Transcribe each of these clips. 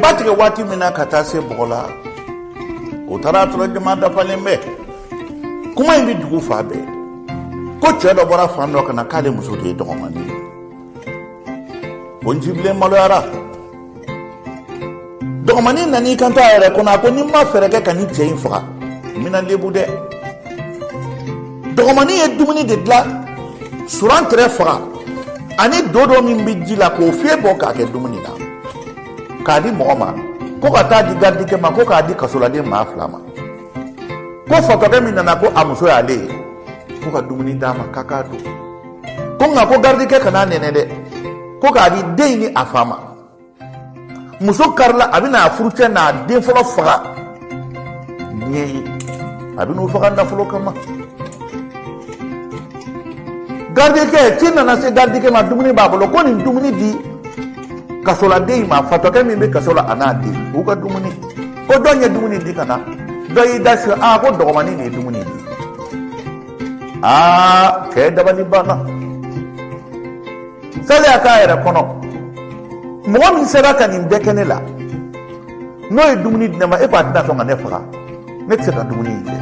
batige wati mina kata se bola o tara tro jama da palembe kuma imbi dugu fa be ko chedo bora fando kana kale muso de dogomani bonjible malo yara dogomani nani kanto ayere kona ko ni ma fereke kani chein fa mina lebu de dogomani e dumuni de dla suran tre fa ani dodo min bi jila ko fe bo ka ke dumuni na kadi mooma ko ka taa di gardi ke ma ko ka di kasola de ma flama ko foto ke min na ko amuso ya le ko ka dumuni dama kaka do ko nga ko gardi ke kana nene de ko ka di deini afama muso karla abina furuce na den folo faga ni abino faga na folo kama gardi ke tinna na se gardi ke ma dumuni babolo ko ni dumuni di kasola de ma fato ke min be kasola anadi u ka dumuni ko donya dumuni di kana doyi dashi ko dogomani ne dumuni di ke dabali bana sale aka era kono mo min sera kan in bekene la no e dumuni di ma e pa da so ngane fa ne tsaka dumuni di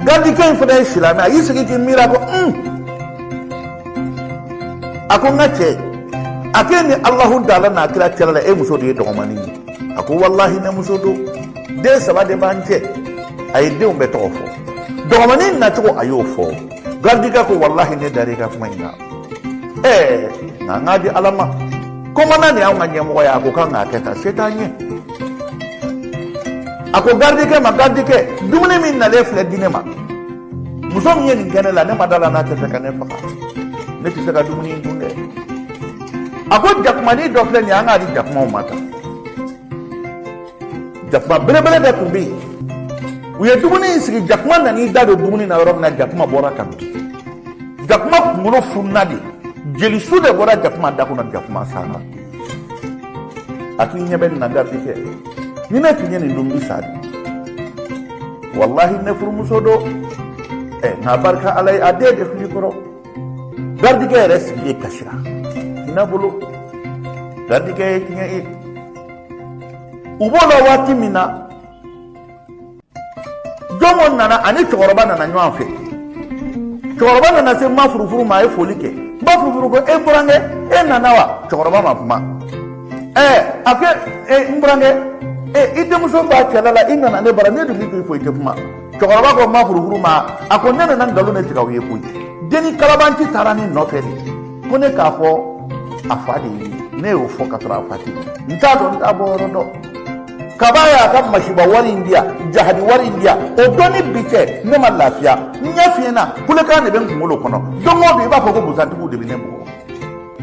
gandi ke fa da shila na yi sigi ki mira ko ako ngache akeni Allahu ta'ala na kira kira e muso de dogomani ako wallahi na muso do de saba de banje ay de umbe to fo dogomani na to ayo fo gardika ko wallahi ne dare ka kuma ina na ngadi alama ko mana ne an anya mo ya ko kan aketa setanye ako gardike ma gardike dumne min na le fle dinema muso mi yen ngene la ne madala na tete kan ne fa ne ti saka dumni dunde ako jakmani do fle ni anga di jakma mata jakma bele da kumbi uye dumuni sigi jakma na ni dado dumuni na rom na jakma bora kan jakma ngulo funadi jeli sude bora jakma da kuna jakma sana atu nyeben na gardi ke ni na tinye ni dumbi sadi wallahi ne furmuso do na barka alai ade de fli koro gardi ke res ye kashira ina bulu gardi ke tinye ubola wati mina jomo nana ani choroba nana nywanfe choroba nana se mafurufuru ma e folike mafurufuru ko e burange e nana wa choroba ma puma ake mburange ide muso ba kelala ingana ne bara ne du ko fo ite puma choroba ko mafurufuru ma akon nana nan galu ne tikaw ye kuyi deni kalabanti tarani no feri ko ne ka fo afadi ne o fo ka tra afati nta boro do kabaya kan mashiba wari india jahadi wari india o doni biche ne ma lafiya nyafiena kule ka ne ben kumulo kono dongo be ba ko buzantu de bine bo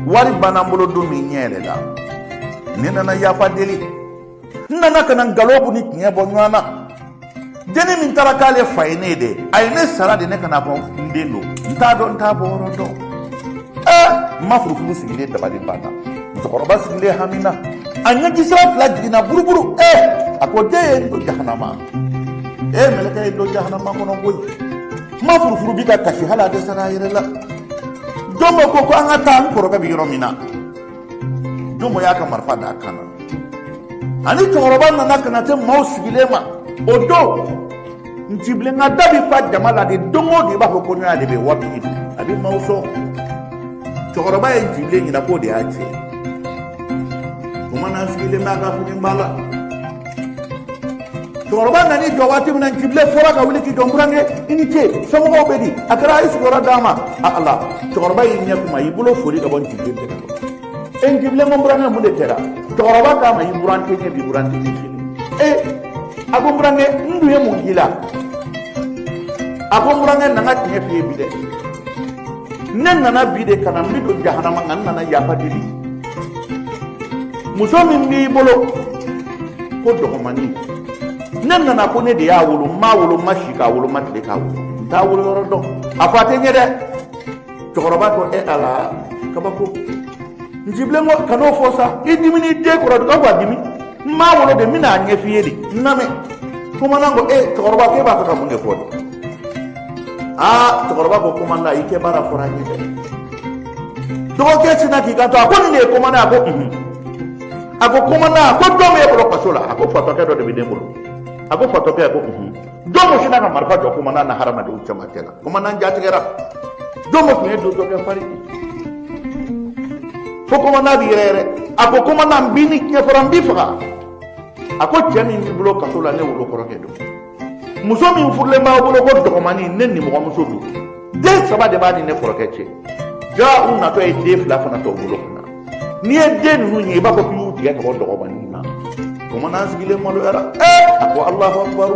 wari banambulo do mi nyele da nena na ya fadeli nana kana galobu ni nye bo nyana deni min tarakale faine de ay ne sara de ne kana ko ndendo nta bo rondo mafuru fulu sigile dabali bana zokoroba sigile hamina anya gisra plajina buruburu akote ndo jahannama meleka ndo jahannama kono boy mafuru fulu bika kashi hala de sara yirela domo ko anga tan koroga bi romina domo yaka marfa da kana ani toroba na kana te mausigilema odo ntible nga dabi fa jamala de dongo de ba ko nya de be wabi abi mauso toroba e ntible nyina ko de ache mana sigile maga funi mbala toroba nani jawati mna ntible fora ka wuli ki domburange inite somo ko bedi akara isu gora dama Allah toroba yinya kuma yibulo fori ka bon ntible de ka ntible mo mburange mu de tera toroba ka ma yiburante ke biburante ni fini ago mburange ndu ye mu gila ago mburange nanga tiye fiye bide nen nana bide kana mbido jahannama nana yafa dili muso min b'i bolo ko dɔgɔmani ne nana ko ne de y'a wolo ma wolo ma si k'a wolo ma tile k'a wolo n t'a wolo yɔrɔ dɔn a ko a tɛ ɲɛ dɛ cɛkɔrɔba ko ala kabako n jibilen ko ka n'o fɔ sa i dimi ni den kɔrɔ ka ko a dimi n m'a wolo de n bɛna a ɲɛ f'i ye de n lamɛn komanan ko cɛkɔrɔba ko e b'a fɛ ka mun de fɔ de cɛkɔrɔba ko komanda i kɛ baara fɔra n ye dɛ dɔgɔkɛ sinna k'i kanto a ko nin de ye komanda a ko ako komana ko domo e bolo kasola ako foto ke do de bidembolo ako foto ke ako domo shina ka marfa do komana na harama do chama tela komana njatigera domo ko e do ke fari fo komana bi rere ako komana mbini ke forambi faka ako tiani ni bolo kasola ne wulo koroke do muso min furle ma bolo ko dokomani ne ni mo muso do de saba de bani ne koroke che ja una to e de fla fana to bolo ni e den nu ni ba ko yu tiga ko dokomani na komana sigile mo lo era ako Allahu akbar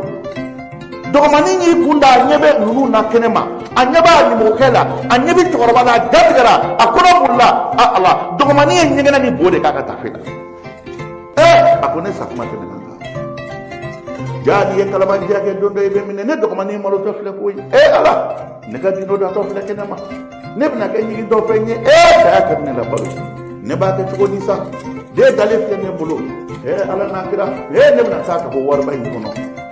dokomani ni kunda nyebe nunu na kenema anyaba ni mo kela anyabi chorba na gadgara akona mulla Allah dokomani ni ngena ni bode kaka tafila akone sakma kenena jadi kalama jage dondo e be mine ne dokomani mo lo to fle ko ala ne ka dino da to fle kenema ne bna ke ni do fenye ta ka ne la balu ne ba ta ko ni sa de dalif ne bulu ala nakira ne bna sa ka ko war bay kono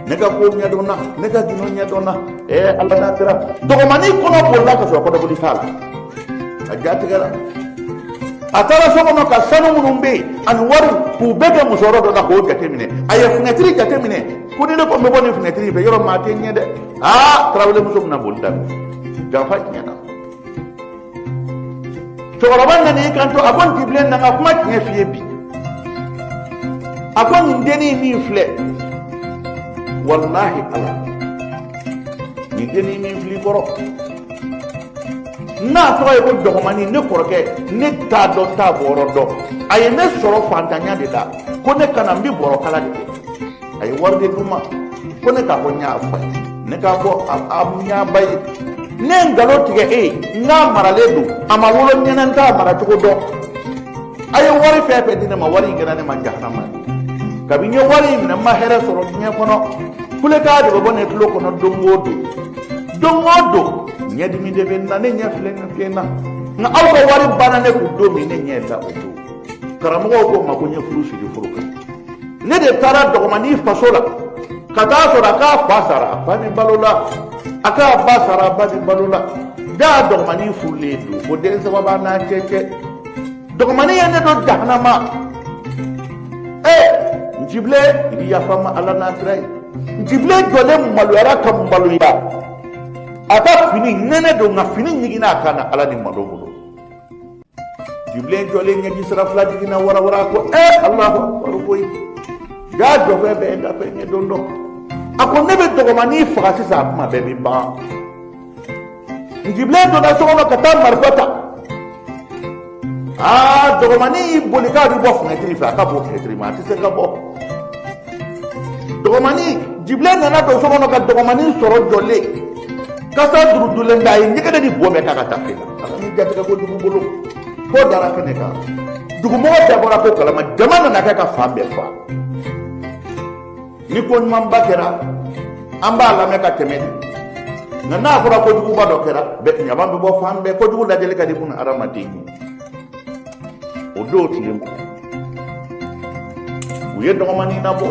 ne ka ko nya dona ne ka dino nya dona ala nakira dokomani kono bolla ka so ko do di sala ajati gara atara so kono ka sanu munumbe an war ku bebe musoro do na ko jatemine aya fenetri jatemine ko ni ko me boni fenetri be yoro ma te nyede trawle musum na bolda jafa nyana choroban na ni kanto akon tiblen na kuma tinya fie bi akon ndeni ni fle wallahi ala ndeni ni fli boro na to e ko dokomani ne koroke ne ta do ta boro do ay ne soro fantanya de da ko ne kana mbi boro kala de ay warde duma ko ne ka ko nya fa ne ka ko nya bay ne ngalo tige na maraledu ama wolo nyana nta mara tugo do ay wari fefe dina ma wari ngana ne man jahannama kabinyo wari na ma hera soro nya kono kule ka de bo ne tulo kono dongodo nyadi mi debe na ne nya fle na kena na alko wari bana ne ku do mi ne nya ta oto karamo ko ma ko nya furu shi di furu ne de tara dokomani fasola kata so da ka basara bani balula aka basara bani balula da dokomani fulle do ko de sababa na keke dokomani ya ne do jahanama jible idi ya fama ala na trai jible jole malwara kam baluya ata fini nene do nga fini nyigina kana ala ni madobulo jible jole nyagi sarafla digina wara ko Allahu akbar koy ga do fe be da fe ne dondo ako nebe dokomani fagasi sa kuma be bi ba jible do na so ko kata marfata dokomani bolika di bo fenetri fa ka bo fenetri ma ti se ka bo dokomani jible na do so ko ka dokomani soro jole kasa durudulen dai ni kada di bome ka tafila ni jati ka ko dugu bolo ko dara kene ka dugu mo da bora ko kala ma jamana na ka fambe fa ni ko man bakera amba la me ka temedi na bora ko dugu ba do kera be nyaba be bo fambe ko dugu la dele ka di bun aramati o do tilim uye do mani na bo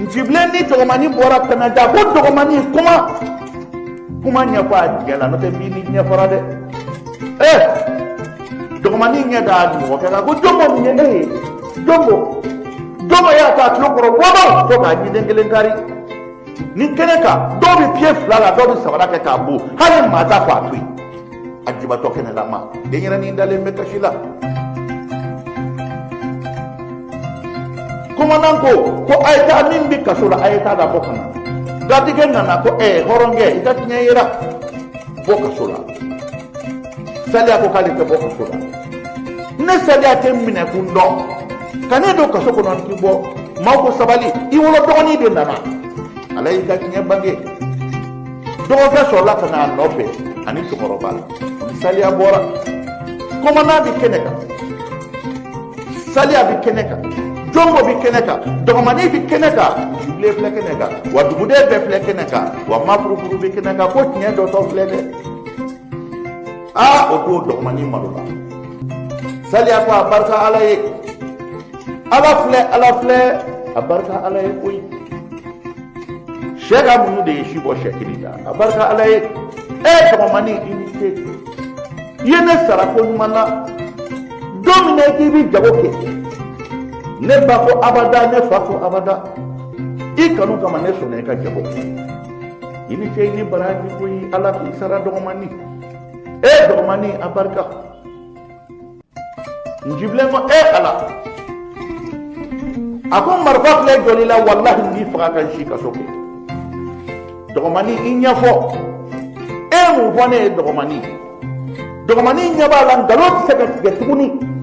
jibleni dokomani bora kana da ko dokomani kuma nya kwa gela no te bini nya fara de dokomani nya da mo kala ko jombo nya jombo ya ta tlo ko wodo to ga ni dengele ngari ni keneka do bi pie flala do bi sabara ke kabu hale mata kwa tui ajiba to kenela ma de nyira ni ndale me kashila kumanan ko ayta min bi kasura ayta da bokana gati genna na ko horonge ita nyira bokasura sali ko kali ke bokasura ne sali atemmine kundo kane do kaso ko non kibo mako sabali i wolo doni de nana alay ga nya bange do ga so la kana nobe ani to korobal sali abora komana bi keneka sali abi keneka jombo bi keneka dokomani bi keneka jible fle keneka wa dubude be fle keneka wa mafru bi keneka ko tinya do to fle de o do dokomani malula sali apa barka alaye ala fle abarka alaye koy shega mu de shi bo shekilida abarka alaye dokomani inite yene sara ko mana don min k'i bi jago kɛ ne ba ko abada ne fa ko abada i kanu kama ne sɔnna i ka jago i ni cɛ i ni baraji koyi ala k'i sara dɔgɔmani dɔgɔmani a barika njibilen ko ala a ko marifa filɛ jɔli la wallahi n b'i faga ka si kaso kɛ dɔgɔmani i ɲɛfɔ mun fɔ ne ye dɔgɔmani ɲɛ b'a la nkalon tɛ se ka tigɛ tuguni